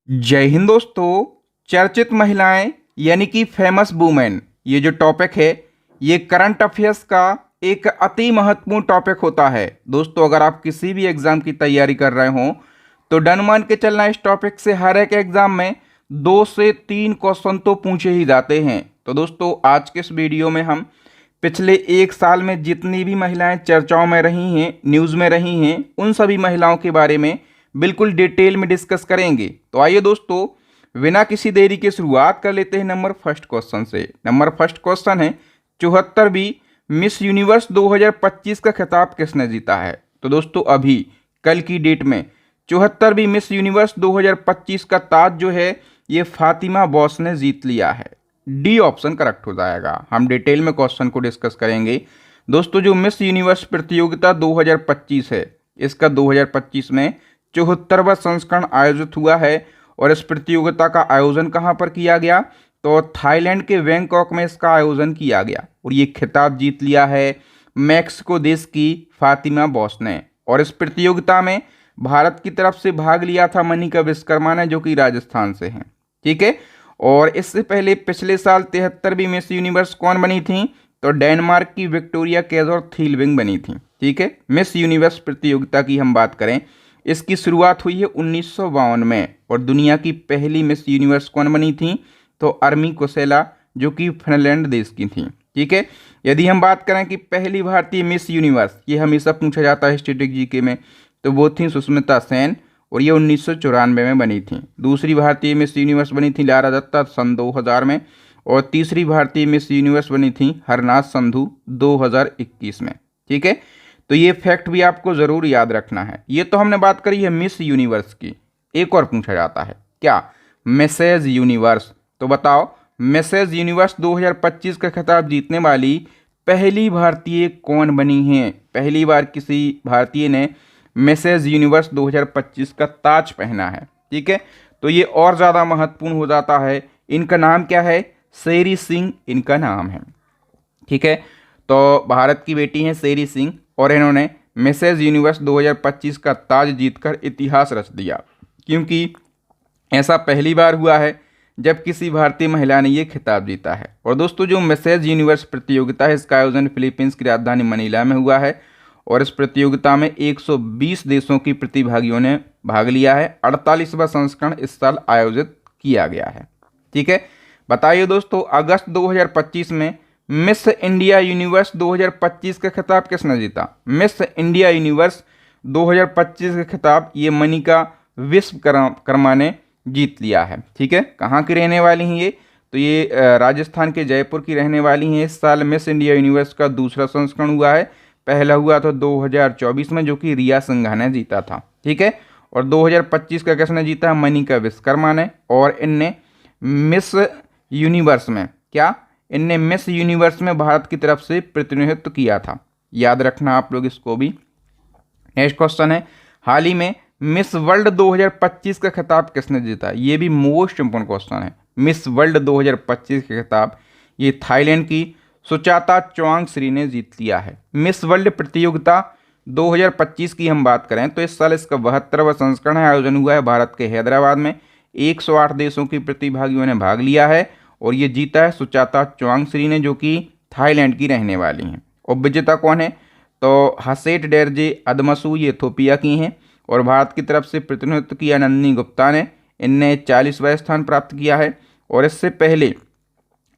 जय हिंद दोस्तों। चर्चित महिलाएं यानी कि फेमस वुमेन, ये जो टॉपिक है ये करंट अफेयर्स का एक अति महत्वपूर्ण टॉपिक होता है। दोस्तों, अगर आप किसी भी एग्जाम की तैयारी कर रहे हो तो डन मान के चलना, इस टॉपिक से हर एक एग्जाम में 2 से 3 क्वेश्चन तो पूछे ही जाते हैं। तो दोस्तों, आज के इस वीडियो में हम पिछले 1 साल में जितनी भी महिलाएं चर्चाओं में रही हैं, न्यूज़ में रही हैं, उन सभी महिलाओं के बारे में बिल्कुल डिटेल में डिस्कस करेंगे। तो आइए दोस्तों, बिना किसी देरी के शुरुआत कर लेते हैं नंबर फर्स्ट क्वेश्चन से। नंबर फर्स्ट क्वेश्चन है, 74वीं मिस यूनिवर्स 2025 का खिताब किसने जीता है? तो दोस्तों, अभी कल की डेट में 74वीं मिस यूनिवर्स 2025 का ताज जो है ये फातिमा बॉस ने जीत लिया है। डी ऑप्शन करेक्ट हो जाएगा। हम डिटेल में क्वेश्चन को डिस्कस करेंगे। दोस्तों, जो मिस यूनिवर्स प्रतियोगिता 2025 है, इसका 2025 में 74वां संस्करण आयोजित हुआ है। और इस प्रतियोगिता का आयोजन कहाँ पर किया गया? तो थाईलैंड के बैंकॉक में इसका आयोजन किया गया। और ये खिताब जीत लिया है मैक्सिको देश की फातिमा बॉस ने। और इस प्रतियोगिता में भारत की तरफ से भाग लिया था मनिका विश्वकर्मा ने, जो कि राजस्थान से हैं। ठीक है। और इससे पहले पिछले साल 73वीं मिस यूनिवर्स कौन बनी थी? तो डेनमार्क की विक्टोरिया केजोर थीलविंग बनी थी। ठीक है। मिस यूनिवर्स प्रतियोगिता की हम बात करें, इसकी शुरुआत हुई है 1952 में। और दुनिया की पहली मिस यूनिवर्स कौन बनी थी? तो अर्मी कोसेला, जो कि फिनलैंड देश की थी। ठीक है। यदि हम बात करें कि पहली भारतीय मिस यूनिवर्स, ये हमेशा पूछा जाता है स्टैटिक जीके में, तो वो थी सुष्मिता सेन, और ये 1994 में बनी थी। दूसरी भारतीय मिस यूनिवर्स बनी थी लारा दत्ता सन 2000 में। और तीसरी भारतीय मिस यूनिवर्स बनी थी हरनाथ संधू 2021 में। ठीक है। तो ये फैक्ट भी आपको ज़रूर याद रखना है। ये तो हमने बात करी है मिस यूनिवर्स की। एक और पूछा जाता है, क्या? Mrs universe. तो बताओ, मिसेज यूनिवर्स 2025 का खिताब जीतने वाली पहली भारतीय कौन बनी है? पहली बार किसी भारतीय ने मिसेज यूनिवर्स 2025 का ताज पहना है। ठीक है। तो ये और ज़्यादा महत्वपूर्ण हो जाता है। इनका नाम क्या है? शेरी सिंह इनका नाम है। ठीक है। तो भारत की बेटी हैं शेरी सिंह, और इन्होंने मिसेज यूनिवर्स 2025 का ताज जीतकर इतिहास रच दिया, क्योंकि ऐसा पहली बार हुआ है जब किसी भारतीय महिला ने ये खिताब जीता है। और दोस्तों, जो मिसेज यूनिवर्स प्रतियोगिता है, इसका आयोजन फिलीपींस की राजधानी मनीला में हुआ है। और इस प्रतियोगिता में 120 देशों की प्रतिभागियों ने भाग लिया है। 48वां संस्करण इस साल आयोजित किया गया है। ठीक है। बताइए दोस्तों, अगस्त 2025 में मिस इंडिया यूनिवर्स 2025 का खिताब किसने जीता? मिस इंडिया यूनिवर्स 2025 का खिताब ये मनिका विश्वकर्मा ने जीत लिया है। ठीक है। कहाँ की रहने वाली हैं ये? तो ये राजस्थान के जयपुर की रहने वाली हैं। इस साल मिस इंडिया यूनिवर्स का दूसरा संस्करण हुआ है। पहला हुआ था 2024 में, जो कि रिया सिंघा ने जीता था। ठीक है। और 2025 का किसने जीता? मनिका विश्वकर्मा ने। और इनने मिस यूनिवर्स में क्या? इनने मिस यूनिवर्स में भारत की तरफ से प्रतिनिधित्व किया था। याद रखना आप लोग इसको भी। नेक्स्ट क्वेश्चन है, हाल ही में मिस वर्ल्ड 2025 का खिताब किसने जीता? ये भी मोस्ट इंपोर्टेंट क्वेश्चन है। मिस वर्ल्ड 2025 का खिताब ये थाईलैंड की सुचाता चोआंगश्री ने जीत लिया है। मिस वर्ल्ड प्रतियोगिता 2025 की हम बात करें तो इस साल इसका 72वां संस्करण है, आयोजन हुआ है भारत के हैदराबाद में। 108 देशों की प्रतिभागियों ने भाग लिया है। और ये जीता है सुचाता चोआंगश्री ने, जो कि थाईलैंड की रहने वाली हैं। और विजेता कौन है? तो हसेट डेरजे अदमसू, ये इथोपिया की हैं। और भारत की तरफ से प्रतिनिधित्व किया नंदिनी गुप्ता ने। इनने 40वां स्थान प्राप्त किया है। और इससे पहले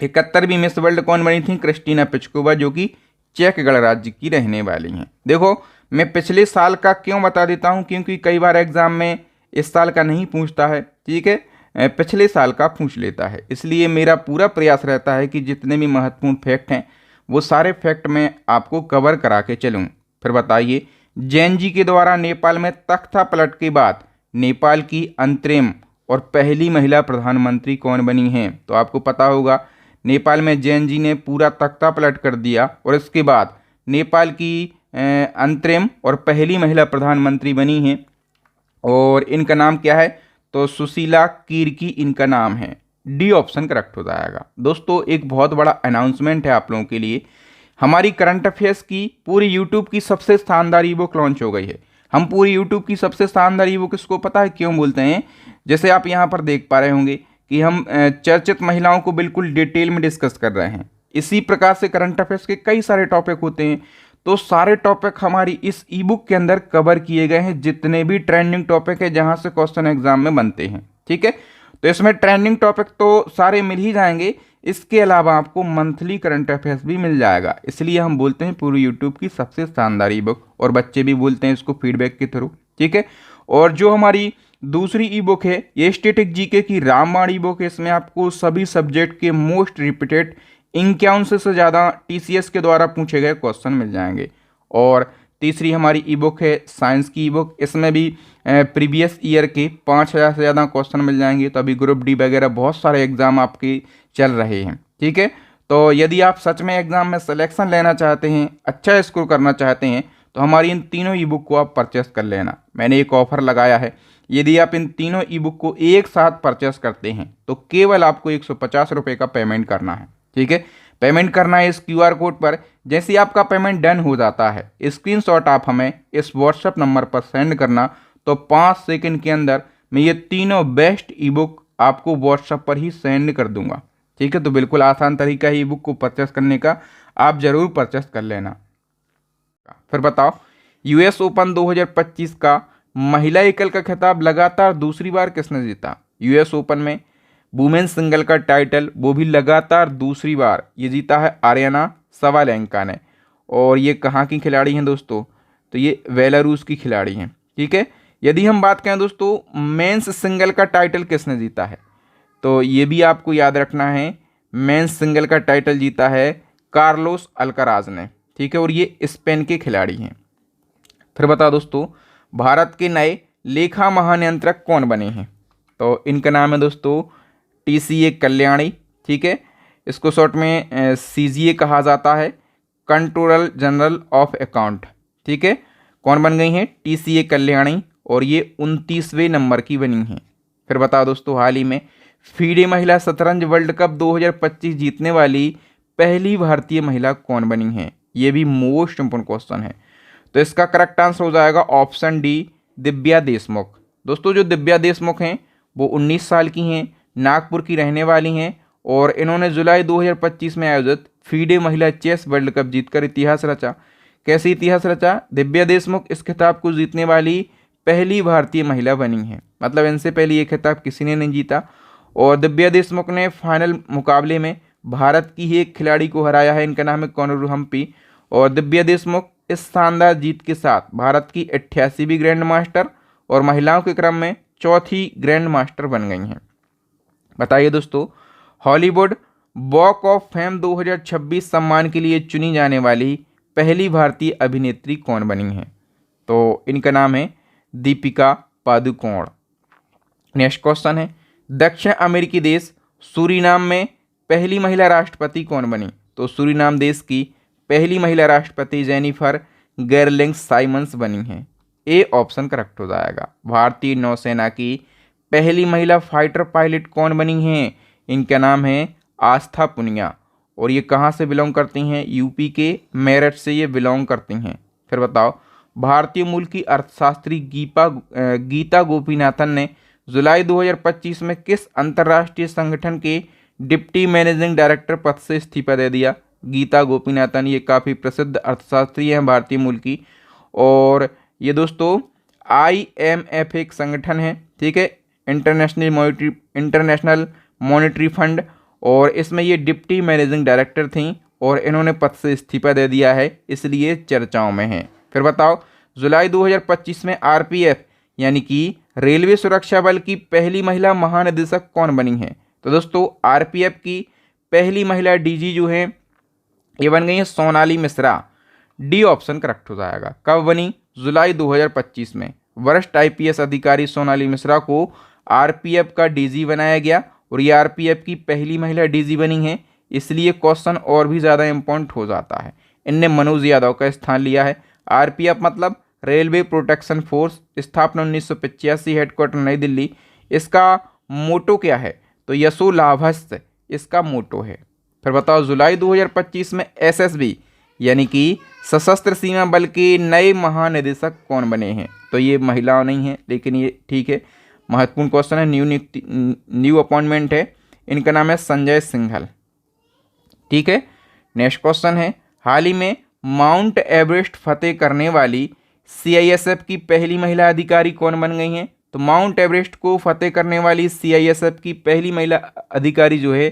71वीं मिस वर्ल्ड कौन बनी थी? क्रिस्टीना पिचकोवा, जो कि चेक गणराज्य की रहने वाली हैं। देखो, मैं पिछले साल का क्यों बता देता हूँ, क्योंकि कई बार एग्जाम में इस साल का नहीं पूछता है। ठीक है। पिछले साल का पूछ लेता है। इसलिए मेरा पूरा प्रयास रहता है कि जितने भी महत्वपूर्ण फैक्ट हैं वो सारे फैक्ट मैं आपको कवर करा के चलूँ। फिर बताइए, जैन जी के द्वारा नेपाल में तख्ता पलट के बाद नेपाल की अंतरिम और पहली महिला प्रधानमंत्री कौन बनी हैं? तो आपको पता होगा, नेपाल में जैन जी ने पूरा तख्ता पलट कर दिया। और इसके बाद नेपाल की अंतरिम और पहली महिला प्रधानमंत्री बनी हैं। और इनका नाम क्या है? तो सुशीला किर्की इनका नाम है। डी ऑप्शन करेक्ट हो जाएगा। दोस्तों, एक बहुत बड़ा अनाउंसमेंट है आप लोगों के लिए। हमारी करंट अफेयर्स की पूरी यूट्यूब की सबसे शानदार ई बुक लॉन्च हो गई है। हम पूरी यूट्यूब की सबसे शानदार ई बुक इसको पता है क्यों बोलते हैं? जैसे आप यहाँ पर देख पा रहे होंगे कि हम चर्चित महिलाओं को बिल्कुल डिटेल में डिस्कस कर रहे हैं। इसी प्रकार से करंट अफेयर्स के कई सारे टॉपिक होते हैं, तो सारे टॉपिक हमारी इस ई बुक के अंदर कवर किए गए हैं, जितने भी ट्रेंडिंग टॉपिक है जहाँ से क्वेश्चन एग्जाम में बनते हैं। ठीक है, तो इसमें ट्रेंडिंग टॉपिक तो सारे मिल ही जाएंगे, इसके अलावा आपको मंथली करंट अफेयर्स भी मिल जाएगा। इसलिए हम बोलते हैं पूरी यूट्यूब की सबसे शानदार ई बुक, और बच्चे भी बोलते हैं इसको फीडबैक के थ्रू। ठीक है, और जो हमारी दूसरी ई बुक है ये स्टैटिक जीके की रामबाण ई बुक है। इसमें आपको सभी सब्जेक्ट के मोस्ट रिपीटेड 51 से ज़्यादा टीसीएस के द्वारा पूछे गए क्वेश्चन मिल जाएंगे। और तीसरी हमारी ई बुक है साइंस की ई बुक। इसमें भी प्रीवियस ईयर के 5000 से ज़्यादा क्वेश्चन मिल जाएंगे। तो अभी ग्रुप डी वगैरह बहुत सारे एग्ज़ाम आपके चल रहे हैं। ठीक है, तो यदि आप सच में एग्ज़ाम में सिलेक्शन लेना चाहते हैं, अच्छा स्कोर करना चाहते हैं, तो हमारी इन तीनों ई बुक को आप परचेस कर लेना। मैंने एक ऑफ़र लगाया है, यदि आप इन तीनों ई बुक को एक साथ परचेस करते हैं तो केवल आपको 150 रुपये का पेमेंट करना है। ठीक है, पेमेंट करना है इस क्यूआर कोड पर। जैसे ही आपका पेमेंट डन हो जाता है, स्क्रीनशॉट आप हमें इस व्हाट्सएप नंबर पर सेंड करना, तो 5 सेकंड के अंदर मैं ये तीनों बेस्ट ई बुक आपको व्हाट्सएप पर ही सेंड कर दूंगा। ठीक है, तो बिल्कुल आसान तरीका है ई बुक को परचेस करने का, आप ज़रूर परचेस कर लेना। फिर बताओ, यूएस ओपन 2025 का महिला एकल का खिताब लगातार दूसरी बार किसने जीता? यूएस ओपन में वुमेन सिंगल का टाइटल वो भी लगातार दूसरी बार ये जीता है आर्याना सवालेंका ने। और ये कहाँ की खिलाड़ी हैं दोस्तों? तो ये बेलारूस की खिलाड़ी हैं। ठीक है, यदि हम बात करें दोस्तों मेंस सिंगल का टाइटल किसने जीता है, तो ये भी आपको याद रखना है, मेंस सिंगल का टाइटल जीता है कार्लोस अल्काराज ने। ठीक है, और ये स्पेन के खिलाड़ी हैं। फिर बताओ दोस्तों, भारत के नए लेखा महानियंत्रक कौन बने हैं? तो इनका नाम है दोस्तों टीसीए कल्याणी। ठीक है, इसको शॉर्ट में सीजीए कहा जाता है, कंट्रोलर जनरल ऑफ अकाउंट। ठीक है, कौन बन गई हैं? टीसीए कल्याणी, और ये 29वें नंबर की बनी हैं। फिर बताओ दोस्तों, हाल ही में फीडे महिला शतरंज वर्ल्ड कप 2025 जीतने वाली पहली भारतीय महिला कौन बनी है? ये भी मोस्ट इंपोर्टेंट क्वेश्चन है। तो इसका करेक्ट आंसर हो जाएगा ऑप्शन डी, दिव्या देशमुख। दोस्तों जो दिव्या देशमुख हैं वो 19 साल की हैं, नागपुर की रहने वाली हैं, और इन्होंने जुलाई 2025 में आयोजित फीडे महिला चेस वर्ल्ड कप जीतकर इतिहास रचा। कैसे इतिहास रचा? दिव्या देशमुख इस खिताब को जीतने वाली पहली भारतीय महिला बनी है, मतलब इनसे पहले ये खिताब किसी ने नहीं जीता। और दिव्या देशमुख ने फाइनल मुकाबले में भारत की ही एक खिलाड़ी को हराया है, इनका नाम है कोनेरू हम्पी। और दिव्या देशमुख इस शानदार जीत के साथ भारत की 88वीं ग्रैंड मास्टर और महिलाओं के क्रम में चौथी ग्रैंड मास्टर बन गई हैं। बताइए दोस्तों, हॉलीवुड वॉक ऑफ फेम 2026 सम्मान के लिए चुनी जाने वाली पहली भारतीय अभिनेत्री कौन बनी है? तो इनका नाम है दीपिका पादुकोण। नेक्स्ट क्वेश्चन है, दक्षिण अमेरिकी देश सूरीनाम में पहली महिला राष्ट्रपति कौन बनी? तो सूरीनाम देश की पहली महिला राष्ट्रपति जेनिफर गेरलिंग साइमंस बनी हैं। ए ऑप्शन करेक्ट हो जाएगा। भारतीय नौसेना की पहली महिला फाइटर पायलट कौन बनी हैं? इनका नाम है आस्था पुनिया, और ये कहाँ से बिलोंग करती हैं? यूपी के मेरठ से ये बिलोंग करती हैं। फिर बताओ, भारतीय मूल की अर्थशास्त्री गीता गोपीनाथन ने जुलाई 2025 में किस अंतर्राष्ट्रीय संगठन के डिप्टी मैनेजिंग डायरेक्टर पद से इस्तीफा दे दिया? गीता गोपीनाथन ये काफ़ी प्रसिद्ध अर्थशास्त्री हैं भारतीय मूल की, और ये दोस्तों IMF एक संगठन है। ठीक है, इंटरनेशनल मॉनेटरी फंड, और इसमें ये डिप्टी मैनेजिंग डायरेक्टर थी, और इन्होंने पद से इस्तीफा दे दिया है, इसलिए चर्चाओं में है। फिर बताओ, जुलाई 2025 में RPF यानी कि रेलवे सुरक्षा बल की पहली महिला महानिदेशक कौन बनी है? तो दोस्तों RPF की पहली महिला DG जो है ये बन गई है Sonali Mishra. D option correct हो जाएगा। कब बनी? जुलाई 2025 में। वरिष्ठ IPS अधिकारी सोनाली मिश्रा को RPF का DG बनाया गया, और ये RPF की पहली महिला DG बनी है, इसलिए क्वेश्चन और भी ज़्यादा इम्पोर्टेंट हो जाता है। इनने मनोज यादव का स्थान लिया है। RPF मतलब रेलवे प्रोटेक्शन फोर्स, स्थापना 1985, हेडक्वार्टर नई दिल्ली। इसका मोटो क्या है? तो यशो लाभस्य इसका मोटो है। फिर बताओ, जुलाई 2025 में SSB यानी कि सशस्त्र सीमा बल के नए महानिदेशक कौन बने हैं? तो ये महिलाओं नहीं है, लेकिन ये ठीक है, महत्वपूर्ण क्वेश्चन है। न्यू अपॉइंटमेंट है, इनका नाम है संजय सिंघल। ठीक है, नेक्स्ट क्वेश्चन है, हाल ही में माउंट एवरेस्ट फतेह करने वाली सीआईएसएफ की पहली महिला अधिकारी कौन बन गई हैं? तो माउंट एवरेस्ट को फतेह करने वाली सीआईएसएफ की पहली महिला अधिकारी जो है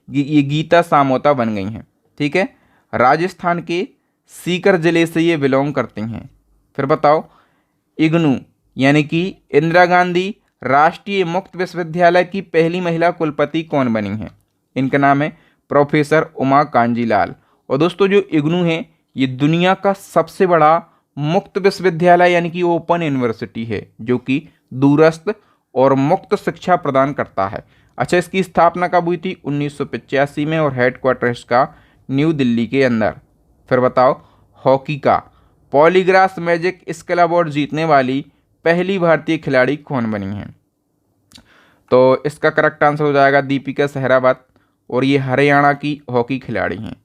ये गीता सामोता बन गई हैं। ठीक है, राजस्थान के सीकर जिले से ये बिलोंग करती हैं। फिर बताओ, इग्नू यानी कि इंदिरा गांधी राष्ट्रीय मुक्त विश्वविद्यालय की पहली महिला कुलपति कौन बनी हैं? इनका नाम है प्रोफेसर उमा कांजीलाल। और दोस्तों जो इग्नू है ये दुनिया का सबसे बड़ा मुक्त विश्वविद्यालय यानी कि ओपन यूनिवर्सिटी है, जो कि दूरस्थ और मुक्त शिक्षा प्रदान करता है। अच्छा, इसकी स्थापना कब हुई थी? 1985 में, और हेडक्वार्टर इसका न्यू दिल्ली के अंदर। फिर बताओ, हॉकी का पॉलीग्रास मैजिक स्किल अवार्ड जीतने वाली पहली भारतीय खिलाड़ी कौन बनी है? तो इसका करेक्ट आंसर हो जाएगा दीपिका सहरावत, और ये हरियाणा की हॉकी खिलाड़ी हैं।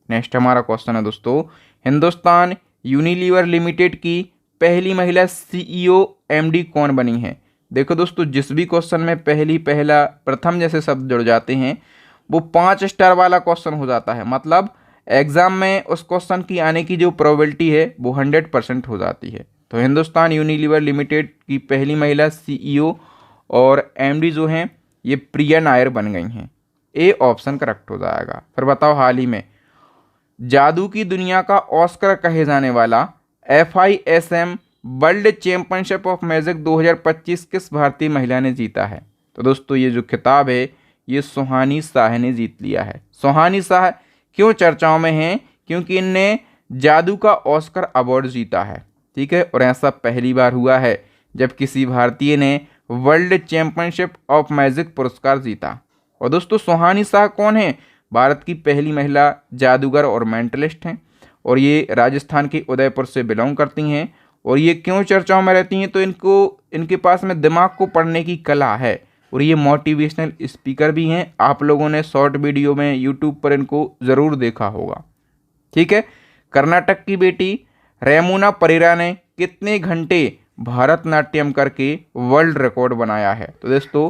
नेक्स्ट हमारा क्वेश्चन है दोस्तों, हिंदुस्तान यूनिलीवर लिमिटेड की पहली महिला सीईओ एमडी कौन बनी है? देखो दोस्तों, जिस भी क्वेश्चन में पहला प्रथम जैसे शब्द जुड़ जाते हैं वो 5 स्टार वाला क्वेश्चन हो जाता है। मतलब एग्जाम में उस क्वेश्चन की आने की जो प्रोबेबिलिटी है वो 100% हो जाती है। तो हिंदुस्तान यूनिलीवर लिमिटेड की पहली महिला सीईओ और एमडी जो हैं ये प्रिया नायर बन गई हैं। ए ऑप्शन करेक्ट हो जाएगा। फिर बताओ, हाल ही में जादू की दुनिया का ऑस्कर कहे जाने वाला FISM world championship of magic 2025 किस भारतीय महिला ने जीता है? तो दोस्तों ये जो खिताब है ये सुहानी शाह ने जीत लिया है। सुहानी शाह क्यों चर्चाओं में हैं? क्योंकि इनने जादू का ऑस्कर अवार्ड जीता है। ठीक है, और ऐसा पहली बार हुआ है जब किसी भारतीय ने वर्ल्ड चैंपियनशिप ऑफ मैजिक पुरस्कार जीता। और दोस्तों सुहानी शाह कौन है? भारत की पहली महिला जादूगर और मेंटलिस्ट हैं, और ये राजस्थान के उदयपुर से बिलोंग करती हैं। और ये क्यों चर्चाओं में रहती हैं? तो इनके पास में दिमाग को पढ़ने की कला है, और ये मोटिवेशनल स्पीकर भी हैं। आप लोगों ने शॉर्ट वीडियो में यूट्यूब पर इनको ज़रूर देखा होगा। ठीक है, कर्नाटक की बेटी रेमुना परेरा ने कितने घंटे भारतनाट्यम करके वर्ल्ड रिकॉर्ड बनाया है? तो दोस्तों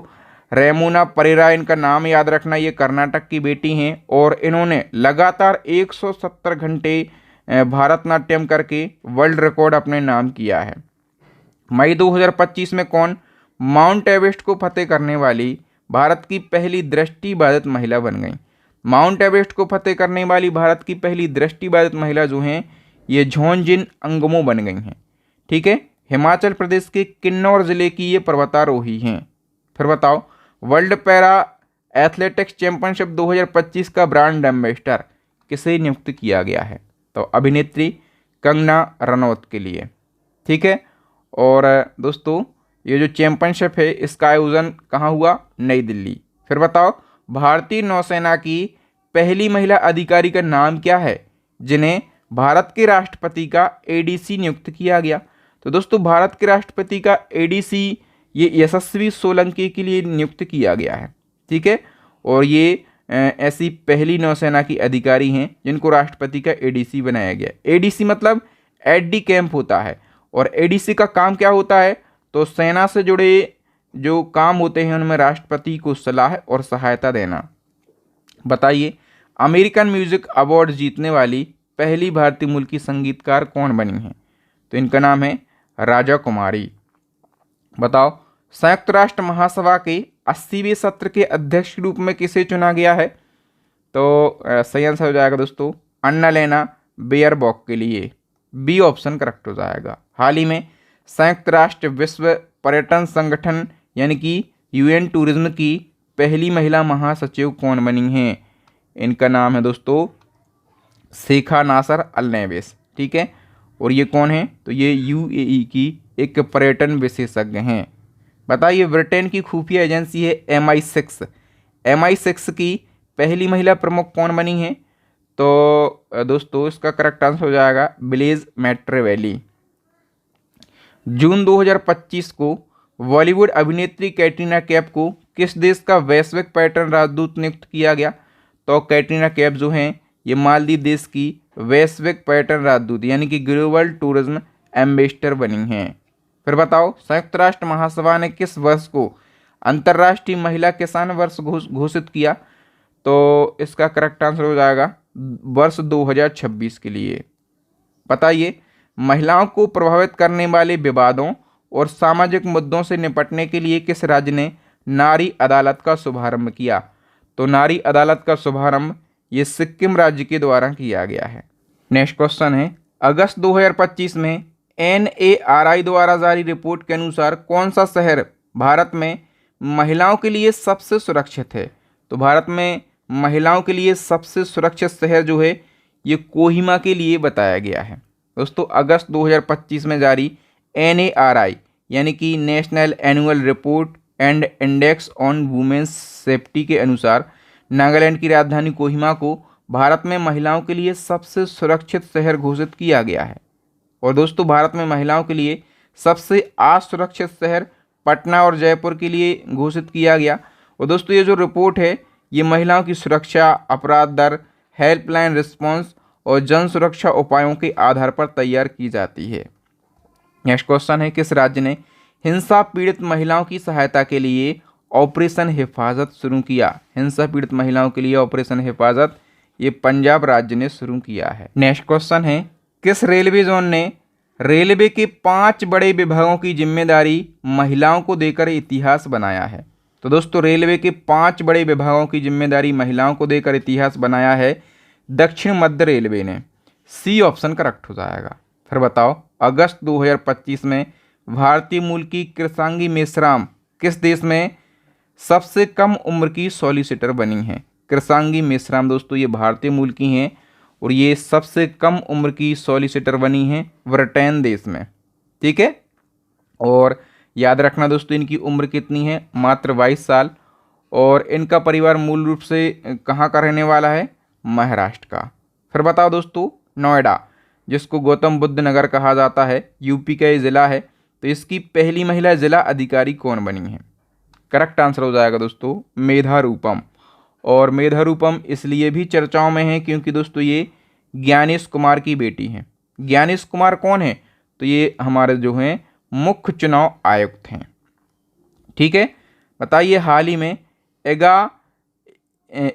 रेमुना परेरा, इनका नाम याद रखना, ये कर्नाटक की बेटी हैं और इन्होंने लगातार 170 घंटे भारतनाट्यम करके वर्ल्ड रिकॉर्ड अपने नाम किया है। मई 2025 में कौन माउंट एवरेस्ट को फतेह करने वाली भारत की पहली दृष्टिबाधित महिला बन गई? माउंट एवरेस्ट को फतेह करने वाली भारत की पहली दृष्टिबाधित महिला जो हैं ये झोंजिन अंगमो बन गई हैं। ठीक है, हिमाचल प्रदेश के किन्नौर जिले की ये पर्वतारोही हैं। फिर बताओ, वर्ल्ड पैरा एथलेटिक्स चैंपियनशिप 2025 का ब्रांड एम्बेसडर किसे नियुक्त किया गया है? तो अभिनेत्री कंगना रनौत के लिए। ठीक है, और दोस्तों ये जो चैंपियनशिप है इसका आयोजन कहाँ हुआ? नई दिल्ली। फिर बताओ, भारतीय नौसेना की पहली महिला अधिकारी का नाम क्या है जिन्हें भारत के राष्ट्रपति का ADC नियुक्त किया गया? तो दोस्तों भारत के राष्ट्रपति का ADC ये यशस्वी सोलंकी के लिए नियुक्त किया गया है। ठीक है, और ये ऐसी पहली नौसेना की अधिकारी हैं जिनको राष्ट्रपति का ADC बनाया गया। ADC मतलब एड डी कैंप होता है, और ADC का काम क्या होता है? तो सेना से जुड़े जो काम होते हैं उनमें राष्ट्रपति को सलाह और सहायता देना। बताइए, अमेरिकन म्यूजिक अवार्ड जीतने वाली पहली भारतीय मूल की संगीतकार कौन बनी है? तो इनका नाम है राजा कुमारी। बताओ, संयुक्त राष्ट्र महासभा के 80वें सत्र के अध्यक्ष के रूप में किसे चुना गया है? तो सही आंसर हो जाएगा दोस्तों अन्नालेना बेयरबॉक के लिए। बी ऑप्शन करेक्ट हो जाएगा। हाल ही में संयुक्त राष्ट्र विश्व पर्यटन संगठन यानी कि UN टूरिज्म की पहली महिला महासचिव कौन बनी हैं? इनका नाम है दोस्तों शेखा नासर अल नेवेस। ठीक है, और ये कौन है? तो ये UAE की एक पर्यटन विशेषज्ञ हैं। बताइए, ब्रिटेन की खुफिया एजेंसी है MI6, MI6 की पहली महिला प्रमुख कौन बनी है? तो दोस्तों इसका करेक्ट आंसर हो जाएगा ब्लेज मैट्रेवेली। जून 2025 को बॉलीवुड अभिनेत्री कैटरीना कैफ को किस देश का वैश्विक पर्यटन राजदूत नियुक्त किया गया? तो कैटरीना कैफ जो हैं ये मालदीव देश की वैश्विक पर्यटन राजदूत यानी कि ग्लोबल टूरिज्म एम्बेसडर बनी हैं। फिर बताओ संयुक्त राष्ट्र महासभा ने किस वर्ष को अंतर्राष्ट्रीय महिला किसान वर्ष घोषित किया? तो इसका करेक्ट आंसर हो जाएगा वर्ष 2026 के लिए। बताइए महिलाओं को प्रभावित करने वाले विवादों और सामाजिक मुद्दों से निपटने के लिए किस राज्य ने नारी अदालत का शुभारंभ किया? तो नारी अदालत का शुभारंभ ये सिक्किम राज्य के द्वारा किया गया है। नेक्स्ट क्वेश्चन है, अगस्त 2025 में NARI द्वारा जारी रिपोर्ट के अनुसार कौन सा शहर भारत में महिलाओं के लिए सबसे सुरक्षित है? तो भारत में महिलाओं के लिए सबसे सुरक्षित शहर जो है ये कोहिमा के लिए बताया गया है। दोस्तों अगस्त 2025 में जारी NARI यानी कि national annual report and index on women's safety के अनुसार नागालैंड की राजधानी कोहिमा को भारत में महिलाओं के लिए सबसे सुरक्षित शहर घोषित किया गया है। और दोस्तों भारत में महिलाओं के लिए सबसे असुरक्षित शहर पटना और जयपुर के लिए घोषित किया गया। और दोस्तों ये जो रिपोर्ट है ये महिलाओं की सुरक्षा, अपराध दर, हेल्पलाइन रिस्पॉन्स और जन सुरक्षा उपायों के आधार पर तैयार की जाती है। नेक्स्ट क्वेश्चन है, किस राज्य ने हिंसा पीड़ित महिलाओं की सहायता के लिए ऑपरेशन हिफाजत शुरू किया? हिंसा पीड़ित महिलाओं के लिए ऑपरेशन हिफाजत ये पंजाब राज्य ने शुरू किया है। नेक्स्ट क्वेश्चन है, किस रेलवे जोन ने रेलवे के 5 बड़े विभागों की जिम्मेदारी महिलाओं को देकर इतिहास बनाया है? तो दोस्तों रेलवे के 5 बड़े विभागों की जिम्मेदारी महिलाओं को देकर इतिहास बनाया है दक्षिण मध्य रेलवे ने। सी ऑप्शन करेक्ट हो जाएगा। फिर बताओ अगस्त 2025 में भारतीय मूल की कृषांगी मेश्राम किस देश में सबसे कम उम्र की सॉलिसिटर बनी हैं? कृषांगी मेश्राम दोस्तों ये भारतीय मूल की हैं और ये सबसे कम उम्र की सॉलिसिटर बनी हैं ब्रिटेन देश में। ठीक है, और याद रखना दोस्तों इनकी उम्र कितनी है? मात्र 22 साल। और इनका परिवार मूल रूप से कहाँ का रहने वाला है? महाराष्ट्र का। फिर बताओ दोस्तों नोएडा जिसको गौतम बुद्ध नगर कहा जाता है यूपी का ये ज़िला है, तो इसकी पहली महिला जिला अधिकारी कौन बनी है? करेक्ट आंसर हो जाएगा दोस्तों मेधा रूपम। और मेधा रूपम इसलिए भी चर्चाओं में है क्योंकि दोस्तों ये ज्ञानेश कुमार की बेटी हैं। ज्ञानेश कुमार कौन है? तो ये हमारे जो हैं मुख्य चुनाव आयुक्त हैं। ठीक है, बताइए हाल ही में एगा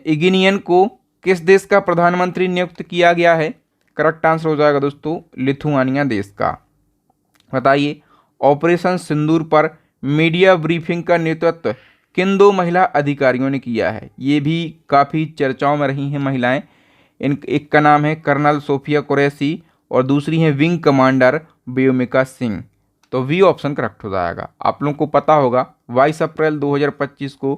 इगिनियन को किस देश का प्रधानमंत्री नियुक्त किया गया है? करेक्ट आंसर हो जाएगा दोस्तों लिथुआनिया देश का। बताइए ऑपरेशन सिंदूर पर मीडिया ब्रीफिंग का नेतृत्व किन 2 महिला अधिकारियों ने किया है? ये भी काफ़ी चर्चाओं में रही हैं महिलाएं। एक का नाम है कर्नल सोफिया कुरैशी और दूसरी है विंग कमांडर व्योमिका सिंह। तो वी ऑप्शन करेक्ट हो जाएगा। आप लोगों को पता होगा 22 अप्रैल 2025 को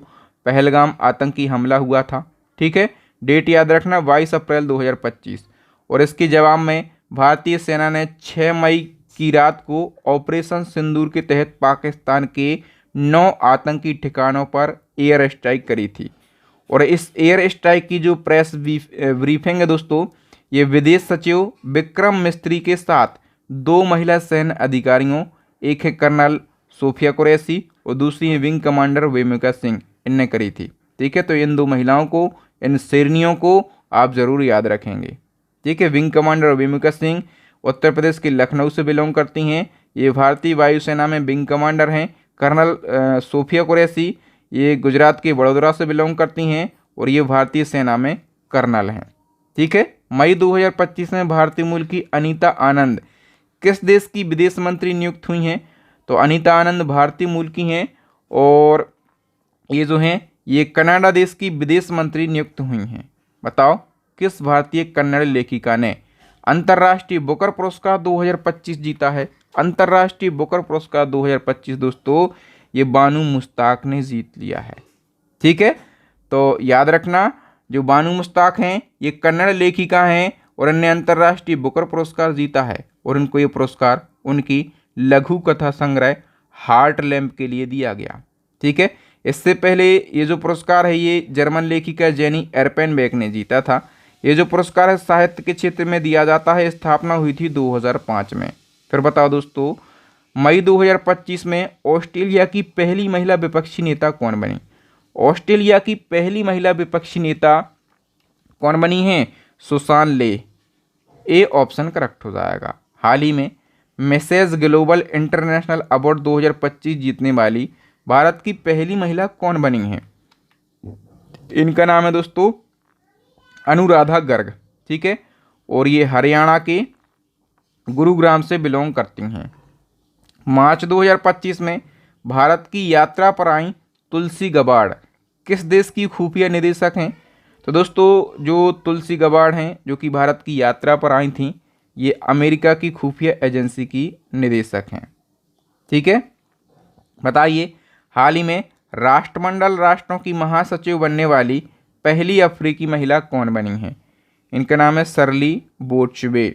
पहलगाम आतंकी हमला हुआ था। ठीक है, डेट याद रखना 22 अप्रैल 2025। और इसके जवाब में भारतीय सेना ने 6 मई की रात को ऑपरेशन सिंदूर के तहत पाकिस्तान के 9 आतंकी ठिकानों पर एयर स्ट्राइक करी थी। और इस एयर स्ट्राइक की जो प्रेस ब्रीफिंग है दोस्तों ये विदेश सचिव विक्रम मिस्त्री के साथ 2 महिला सैन्य अधिकारियों, एक है कर्नल सोफिया कुरैशी और दूसरी है विंग कमांडर व्योमिका सिंह, इनने करी थी। ठीक है, तो इन 2 महिलाओं को, इन शेरनियों को आप ज़रूर याद रखेंगे। ठीक है, विंग कमांडर व्योमिका सिंह उत्तर प्रदेश के लखनऊ से बिलोंग करती हैं। ये भारतीय वायुसेना में विंग कमांडर हैं। कर्नल सोफिया कुरैशी ये गुजरात के वडोदरा से बिलोंग करती हैं और ये भारतीय सेना में कर्नल हैं। ठीक है, मई 2025 में भारतीय मूल की अनीता आनंद किस देश की विदेश मंत्री नियुक्त हुई हैं? तो अनीता आनंद भारतीय मूल की हैं और ये जो हैं ये कनाडा देश की विदेश मंत्री नियुक्त हुई हैं। बताओ किस भारतीय कन्नड़ लेखिका ने अंतर्राष्ट्रीय बुकर पुरस्कार 2025 जीता है? अंतर्राष्ट्रीय बुकर पुरस्कार 2025 दोस्तों ये बानू मुश्ताक ने जीत लिया है। ठीक है, तो याद रखना जो बानू मुश्ताक हैं ये कन्नड़ लेखिका हैं और इन्हें अंतर्राष्ट्रीय बुकर पुरस्कार जीता है और इनको ये पुरस्कार उनकी लघु कथा संग्रह हार्ट लैम्प के लिए दिया गया। ठीक है, इससे पहले ये जो पुरस्कार है ये जर्मन लेखिका जेनी एर्पेनबेक ने जीता था। ये जो पुरस्कार है साहित्य के क्षेत्र में दिया जाता है। स्थापना हुई थी 2005 में। फिर बताओ दोस्तों मई 2025 में ऑस्ट्रेलिया की पहली महिला विपक्षी नेता कौन बनी? ऑस्ट्रेलिया की पहली महिला विपक्षी नेता कौन बनी है? सुसान ले। ए ऑप्शन करेक्ट हो जाएगा। हाल ही में मिसेज ग्लोबल इंटरनेशनल अवार्ड 2025 जीतने वाली भारत की पहली महिला कौन बनी है? इनका नाम है दोस्तों अनुराधा गर्ग। ठीक है, और ये हरियाणा के गुरुग्राम से बिलोंग करती हैं। मार्च 2025 में भारत की यात्रा पर आई तुलसी गबार्ड किस देश की खुफिया निदेशक हैं? तो दोस्तों जो तुलसी गबार्ड हैं जो कि भारत की यात्रा पर आई थी, ये अमेरिका की खुफिया एजेंसी की निदेशक हैं। ठीक है, बताइए हाल ही में राष्ट्रमंडल राष्ट्रों की महासचिव बनने वाली पहली अफ्रीकी महिला कौन बनी है? इनका नाम है सरली बोटशबे।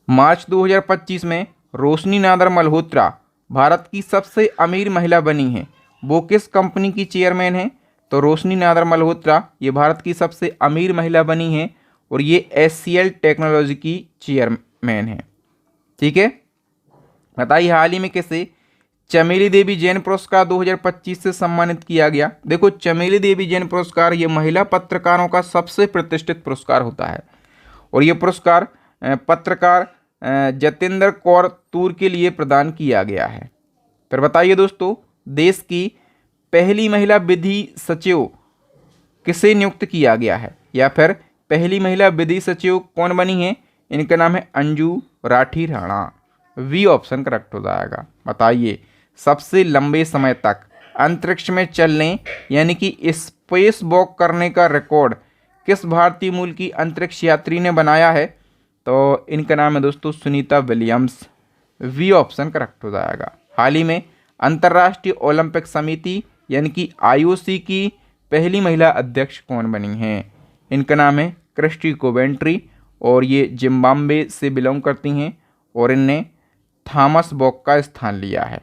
मार्च 2025 में रोशनी नादर मल्होत्रा भारत की सबसे अमीर महिला बनी है। वो किस कंपनी की चेयरमैन है? तो रोशनी नादर मल्होत्रा ये भारत की सबसे अमीर महिला बनी है और ये HCL टेक्नोलॉजी की चेयरमैन है। ठीक है, बताइए हाल ही में किसे चमेली देवी जैन पुरस्कार 2025 से सम्मानित किया गया? देखो चमेली देवी जैन पुरस्कार ये महिला पत्रकारों का सबसे प्रतिष्ठित पुरस्कार होता है और ये पुरस्कार पत्रकार जतेंद्र कौर तूर के लिए प्रदान किया गया है। फिर बताइए दोस्तों देश की पहली महिला विधि सचिव किसे नियुक्त किया गया है, या फिर पहली महिला विधि सचिव कौन बनी है? इनका नाम है Anju Rathi Rana. B option correct हो जाएगा। बताइए सबसे लंबे समय तक अंतरिक्ष में चलने यानी कि स्पेस वॉक करने का रिकॉर्ड किस भारतीय मूल की अंतरिक्ष यात्री ने बनाया है? तो इनका नाम है दोस्तों Sunita Williams. B option correct हो जाएगा। हाल ही में अंतर्राष्ट्रीय ओलंपिक समिति यानी कि IOC की पहली महिला अध्यक्ष कौन बनी है? इनका नाम है क्रिस्टी कोवेंट्री और ये जिम्बाब्वे से बिलोंग करती हैं और इनने थॉमस बॉक का स्थान लिया है।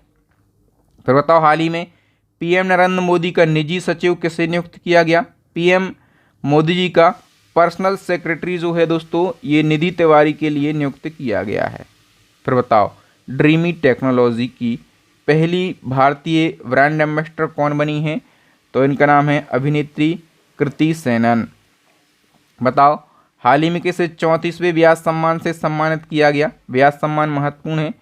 फिर बताओ हाल ही में PM नरेंद्र मोदी का निजी सचिव किसे नियुक्त किया गया? PM मोदी जी का पर्सनल सेक्रेटरी जो है दोस्तों ये निधि तिवारी के लिए नियुक्त किया गया है। फिर बताओ ड्रीमी टेक्नोलॉजी की पहली भारतीय ब्रांड एम्बेसडर कौन बनी है? तो इनका नाम है अभिनेत्री कृति सेनन। बताओ हाल ही में किसे 34वें व्यास सम्मान से सम्मानित किया गया? व्यास सम्मान महत्वपूर्ण है,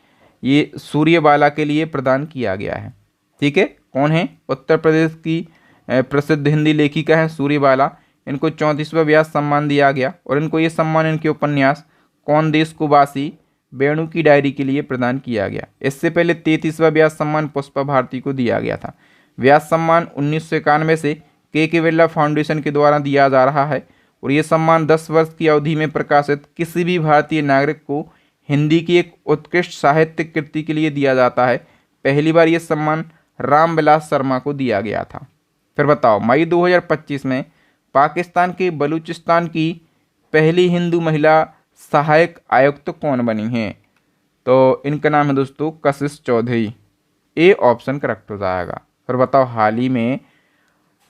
ये सूर्यबाला के लिए प्रदान किया गया है। ठीक है, कौन है? उत्तर प्रदेश की प्रसिद्ध हिंदी लेखिका है सूर्यबाला। इनको 34वां व्यास सम्मान दिया गया और इनको ये सम्मान इनके उपन्यास कौन देश को वासी वेणु की डायरी के लिए प्रदान किया गया। इससे पहले 33वां व्यास सम्मान पुष्पा भारती को दिया गया था। व्यास सम्मान 1991 से के बिरला फाउंडेशन के द्वारा दिया जा रहा है और ये सम्मान 10 वर्ष की अवधि में प्रकाशित किसी भी भारतीय नागरिक को हिंदी की एक उत्कृष्ट साहित्यिक कृति के लिए दिया जाता है। पहली बार ये सम्मान रामविलास शर्मा को दिया गया था। फिर बताओ मई 2025 में पाकिस्तान के बलूचिस्तान की पहली हिंदू महिला सहायक आयुक्त कौन बनी है? तो इनका नाम है दोस्तों कशिश चौधरी। ए ऑप्शन करेक्ट हो जाएगा। फिर बताओ हाल ही में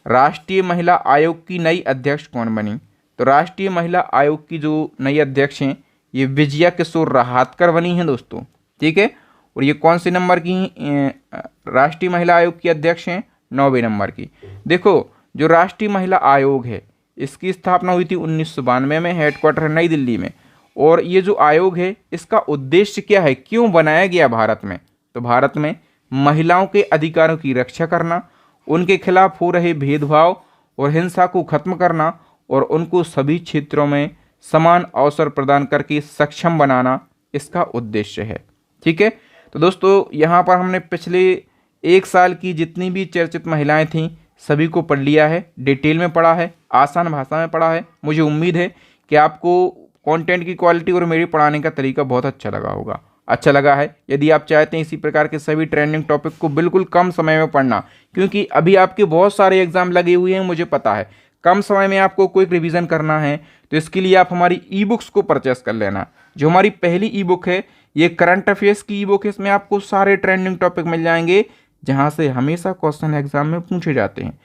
राष्ट्रीय महिला आयोग की नई अध्यक्ष कौन बनी? तो राष्ट्रीय महिला आयोग की जो नई अध्यक्ष हैं ये विजया किशोर रहाटकर बनी हैं दोस्तों। ठीक है, और ये कौन से नंबर की राष्ट्रीय महिला आयोग की अध्यक्ष हैं? 9वें नंबर की। देखो जो राष्ट्रीय महिला आयोग है इसकी स्थापना हुई थी 1992 में, हेडक्वार्टर है नई दिल्ली में। और ये जो आयोग है इसका उद्देश्य क्या है, क्यों बनाया गया भारत में? तो भारत में महिलाओं के अधिकारों की रक्षा करना, उनके खिलाफ हो रहे भेदभाव और हिंसा को खत्म करना और उनको सभी क्षेत्रों में समान अवसर प्रदान करके सक्षम बनाना इसका उद्देश्य है। ठीक है, तो दोस्तों यहाँ पर हमने पिछले एक साल की जितनी भी चर्चित महिलाएं थीं सभी को पढ़ लिया है, डिटेल में पढ़ा है, आसान भाषा में पढ़ा है। मुझे उम्मीद है कि आपको कंटेंट की क्वालिटी और मेरी पढ़ाने का तरीका बहुत अच्छा लगा होगा। अच्छा लगा है? यदि आप चाहते हैं इसी प्रकार के सभी ट्रेंडिंग टॉपिक को बिल्कुल कम समय में पढ़ना, क्योंकि अभी आपके बहुत सारे एग्जाम लगे हुए हैं, मुझे पता है, कम समय में आपको क्विक रिवीजन करना है, तो इसके लिए आप हमारी ई बुक्स को परचेस कर लेना। जो हमारी पहली ई बुक है ये करंट अफेयर्स की ई बुक है। इसमें आपको सारे ट्रेंडिंग टॉपिक मिल जाएंगे जहाँ से हमेशा क्वेश्चन एग्जाम में पूछे जाते हैं।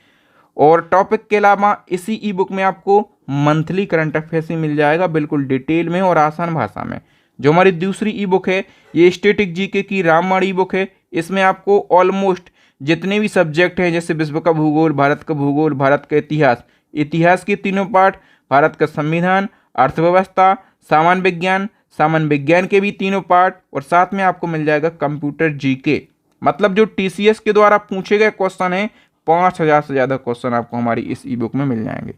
और टॉपिक के अलावा इसी ई बुक में आपको मंथली करंट अफेयर्स ही मिल जाएगा, बिल्कुल डिटेल में और आसान भाषा में। जो हमारी दूसरी ई बुक है ये स्टैटिक जीके की रामबाण ई बुक है। इसमें आपको ऑलमोस्ट जितने भी सब्जेक्ट हैं जैसे विश्व का भूगोल, भारत का भूगोल, भारत का इतिहास, इतिहास के तीनों पार्ट, भारत का संविधान, अर्थव्यवस्था, सामान्य विज्ञान, सामान्य विज्ञान के भी तीनों पार्ट और साथ में आपको मिल जाएगा कंप्यूटर जीके। मतलब जो टीसीएस के द्वारा पूछे गए क्वेश्चन है 5000 से ज़्यादा क्वेश्चन आपको हमारी इस ई बुक में मिल जाएंगे।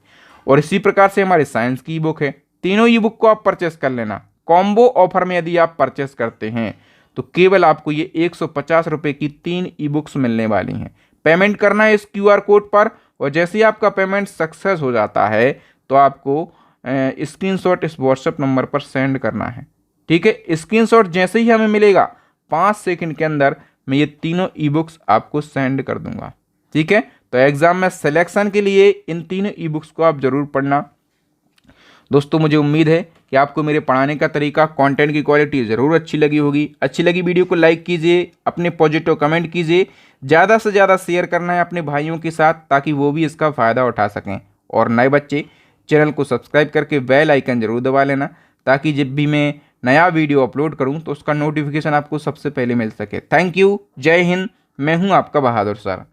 और इसी प्रकार से हमारे साइंस की ई बुक है। तीनों ई बुक को आप परचेस कर लेना। कॉम्बो ऑफर में यदि आप परचेस करते हैं तो केवल आपको ये 150 रुपये की 3 ई बुक्स मिलने वाली हैं। पेमेंट करना है इस क्यूआर कोड पर और जैसे ही आपका पेमेंट सक्सेस हो जाता है तो आपको स्क्रीनशॉट इस व्हाट्सएप नंबर पर सेंड करना है। ठीक है, स्क्रीनशॉट जैसे ही हमें मिलेगा 5 सेकंड के अंदर मैं ये तीनों ई बुक्स आपको सेंड कर दूंगा। ठीक है, तो एग्जाम में सिलेक्शन के लिए इन तीनों ई बुक्स को आप जरूर पढ़ना। दोस्तों मुझे उम्मीद है कि आपको मेरे पढ़ाने का तरीका, कंटेंट की क्वालिटी ज़रूर अच्छी लगी होगी। अच्छी लगी वीडियो को लाइक कीजिए, अपने पॉजिटिव कमेंट कीजिए, ज़्यादा से ज़्यादा शेयर करना है अपने भाइयों के साथ ताकि वो भी इसका फ़ायदा उठा सकें। और नए बच्चे चैनल को सब्सक्राइब करके बेल आइकन जरूर दबा लेना ताकि जब भी मैं नया वीडियो अपलोड करूं तो उसका नोटिफिकेशन आपको सबसे पहले मिल सके। थैंक यू, जय हिंद। मैं हूं आपका बहादुर सर।